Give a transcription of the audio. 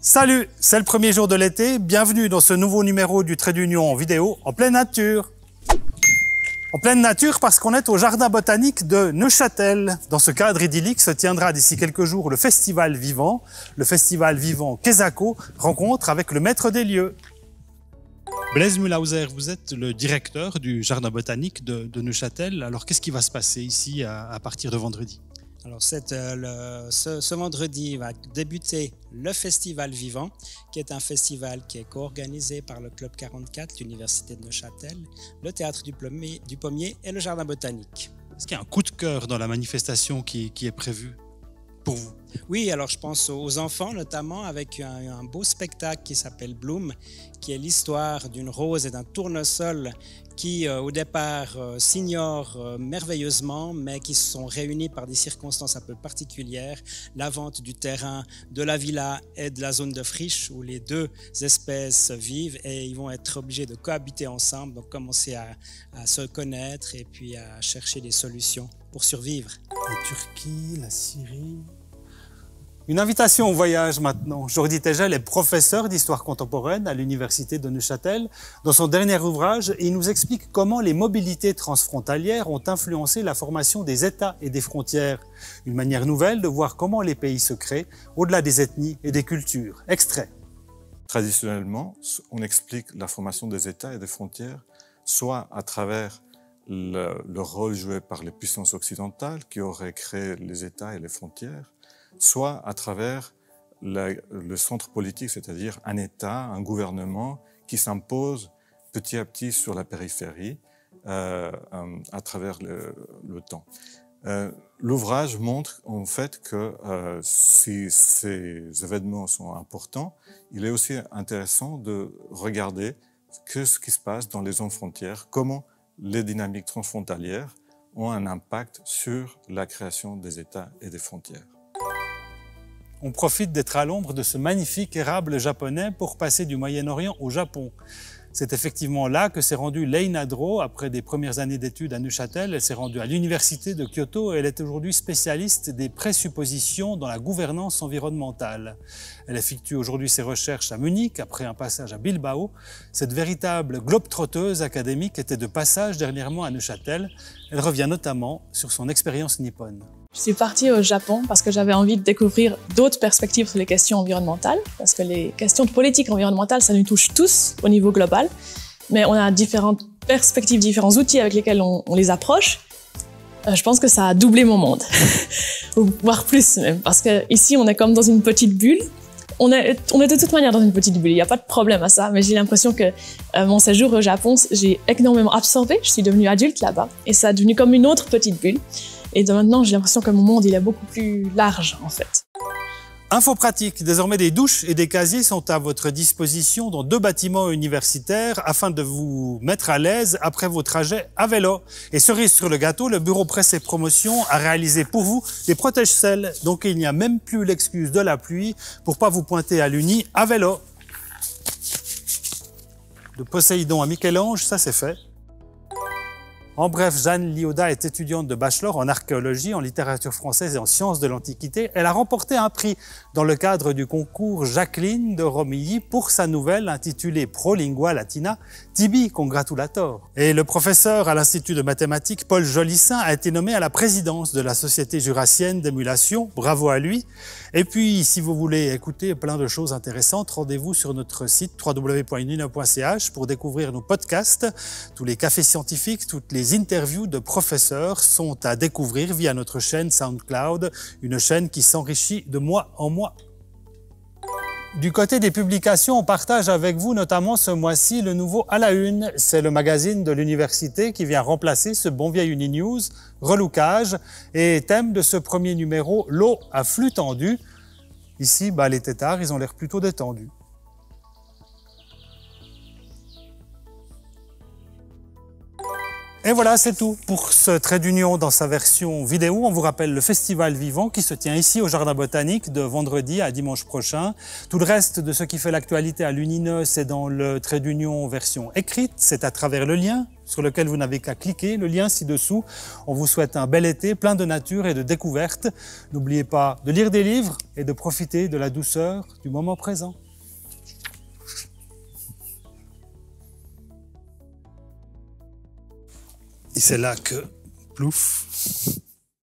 Salut, c'est le premier jour de l'été, bienvenue dans ce nouveau numéro du Trait d'Union en vidéo en pleine nature. En pleine nature parce qu'on est au jardin botanique de Neuchâtel. Dans ce cadre idyllique se tiendra d'ici quelques jours le festival vivant Kesako, rencontre avec le maître des lieux. Blaise Mühlhauser, vous êtes le directeur du jardin botanique de Neuchâtel. Alors qu'est-ce qui va se passer ici à partir de vendredi ? Alors ce vendredi va débuter le Festival Vivant, qui est un festival qui est co-organisé par le Club 44, l'Université de Neuchâtel, le Théâtre du Pommier et le Jardin Botanique. Est-ce qu'il y a un coup de cœur dans la manifestation qui est prévue pour vous ? Oui, alors je pense aux enfants notamment, avec un beau spectacle qui s'appelle Bloom, qui est l'histoire d'une rose et d'un tournesol qui au départ s'ignorent merveilleusement, mais qui se sont réunis par des circonstances un peu particulières. La vente du terrain de la villa et de la zone de friche où les deux espèces vivent, et ils vont être obligés de cohabiter ensemble, donc commencer à se connaître et puis à chercher des solutions pour survivre. La Turquie, la Syrie... Une invitation au voyage maintenant. Jordi Tegel est professeur d'histoire contemporaine à l'Université de Neuchâtel. Dans son dernier ouvrage, il nous explique comment les mobilités transfrontalières ont influencé la formation des États et des frontières. Une manière nouvelle de voir comment les pays se créent au-delà des ethnies et des cultures. Extrait. Traditionnellement, on explique la formation des États et des frontières soit à travers le rôle joué par les puissances occidentales qui auraient créé les États et les frontières, soit à travers le centre politique, c'est-à-dire un État, un gouvernement qui s'impose petit à petit sur la périphérie à travers le temps. L'ouvrage montre en fait que si ces événements sont importants, il est aussi intéressant de regarder ce qui se passe dans les zones frontières, comment les dynamiques transfrontalières ont un impact sur la création des États et des frontières. On profite d'être à l'ombre de ce magnifique érable japonais pour passer du Moyen-Orient au Japon. C'est effectivement là que s'est rendue Leïna Dro après des premières années d'études à Neuchâtel. Elle s'est rendue à l'université de Kyoto et elle est aujourd'hui spécialiste des présuppositions dans la gouvernance environnementale. Elle effectue aujourd'hui ses recherches à Munich après un passage à Bilbao. Cette véritable globe-trotteuse académique était de passage dernièrement à Neuchâtel. Elle revient notamment sur son expérience nippone. Je suis partie au Japon parce que j'avais envie de découvrir d'autres perspectives sur les questions environnementales, parce que les questions de politique environnementale, ça nous touche tous au niveau global, mais on a différentes perspectives, différents outils avec lesquels on les approche. Je pense que ça a doublé mon monde, voire plus même, parce que ici on est comme dans une petite bulle. On est de toute manière dans une petite bulle, il n'y a pas de problème à ça, mais j'ai l'impression que mon séjour au Japon, j'ai énormément absorbé, je suis devenue adulte là-bas, et ça a devenu comme une autre petite bulle. Et de maintenant, j'ai l'impression que mon monde, il est beaucoup plus large, en fait. Info pratique, désormais des douches et des casiers sont à votre disposition dans 2 bâtiments universitaires afin de vous mettre à l'aise après vos trajets à vélo. Et cerise sur le gâteau, le bureau presse et promotion a réalisé pour vous des protège-selles. Donc il n'y a même plus l'excuse de la pluie pour pas vous pointer à l'Uni à vélo. De Poséidon à Michel-Ange, ça c'est fait. En bref, Jeanne Lioda est étudiante de bachelor en archéologie, en littérature française et en sciences de l'Antiquité. Elle a remporté un prix dans le cadre du concours Jacqueline de Romilly pour sa nouvelle intitulée Pro Lingua Latina, Tibi Congratulator. Et le professeur à l'Institut de mathématiques, Paul Jolissaint, a été nommé à la présidence de la Société jurassienne d'émulation. Bravo à lui. Et puis, si vous voulez écouter plein de choses intéressantes, rendez-vous sur notre site www.unino.ch pour découvrir nos podcasts. Tous les cafés scientifiques, toutes les interviews de professeurs sont à découvrir via notre chaîne SoundCloud, une chaîne qui s'enrichit de mois en mois. Du côté des publications, on partage avec vous notamment ce mois-ci le nouveau À la Une. C'est le magazine de l'université qui vient remplacer ce bon vieil Uninews, relookage, et thème de ce premier numéro, l'eau à flux tendu. Ici, les têtards, ils ont l'air plutôt détendus. Et voilà, c'est tout pour ce trait d'union dans sa version vidéo. On vous rappelle le Festival Vivant qui se tient ici au Jardin Botanique de vendredi à dimanche prochain. Tout le reste de ce qui fait l'actualité à l'Unine, c'est dans le trait d'union version écrite. C'est à travers le lien sur lequel vous n'avez qu'à cliquer, le lien ci-dessous. On vous souhaite un bel été, plein de nature et de découvertes. N'oubliez pas de lire des livres et de profiter de la douceur du moment présent. Et c'est là que, plouf,